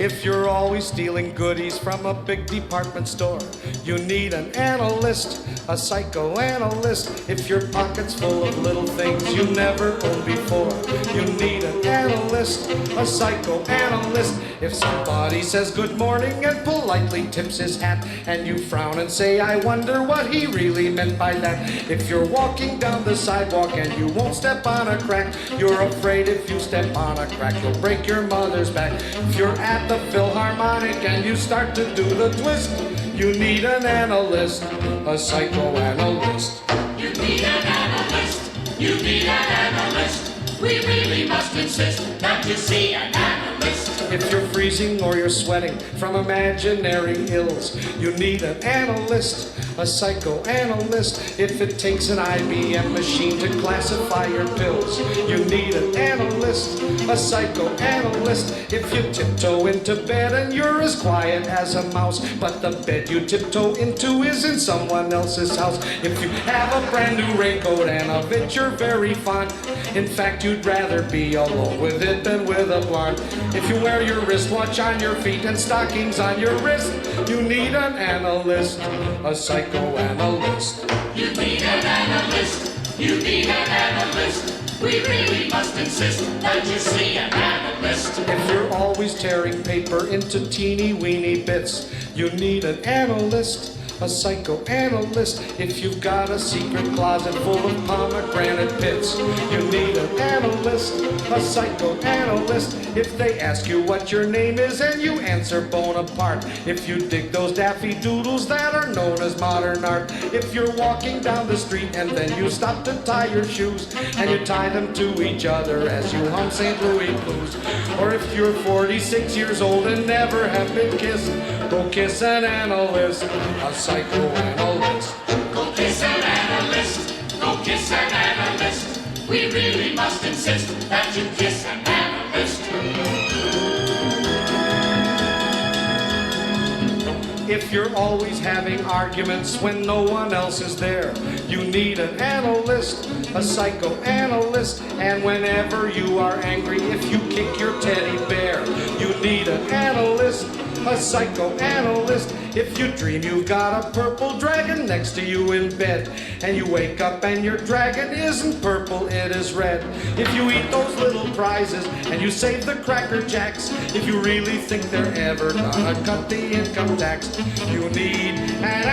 If you're always stealing goodies from a big department store, you need an analyst, a psychoanalyst. If your pocket's full of little things you never owned before, you need an analyst, a psychoanalyst. If somebody says good morning and politely tips his hat, and you frown and say, I wonder what he really meant by that. If you're walking down the sidewalk and you won't step on a crack, you're afraid if you step on a crack you'll break your mother's back. If you're at the Philharmonic and you start to do the twist, you need an analyst, a psychoanalyst. You need an analyst, you need an analyst. We really must insist that you see an analyst. If you're freezing or you're sweating from imaginary ills, you need an analyst, a psychoanalyst. If it takes an IBM machine to classify your pills, you need an analyst, a psychoanalyst. If you tiptoe into bed and you're as quiet as a mouse, but the bed you tiptoe into is in someone else's house. If you have a brand new raincoat and of it you're very fond, in fact you'd rather be alone with it than with a blonde. If you wear your wristwatch on your feet and stockings on your wrist, you need an analyst, a psychoanalyst. You need an analyst, you need an analyst. We really must insist that you see an analyst. If you're always tearing paper into teeny weeny bits, you need an analyst, a psychoanalyst. If you've got a secret closet full of pomegranate pits, you need an analyst, a psychoanalyst. If they ask you what your name is and you answer Bonaparte, if you dig those daffy doodles that are known as modern art, if you're walking down the street and then you stop to tie your shoes and you tie them to each other as you hum St. Louis blues, or if you're 46 years old and never have been kissed, go kiss an analyst, a psychoanalyst. Go kiss an analyst, go kiss an analyst. We really must insist that you kiss an analyst. If you're always having arguments when no one else is there, you need an analyst, a psychoanalyst. And whenever you are angry, if you kick your teddy bear, you need an analyst, a psychoanalyst. If you dream you've got a purple dragon next to you in bed, and you wake up and your dragon isn't purple, it is red. If you eat those little prizes and you save the Cracker Jacks, if you really think they're ever gonna cut the income tax, you need an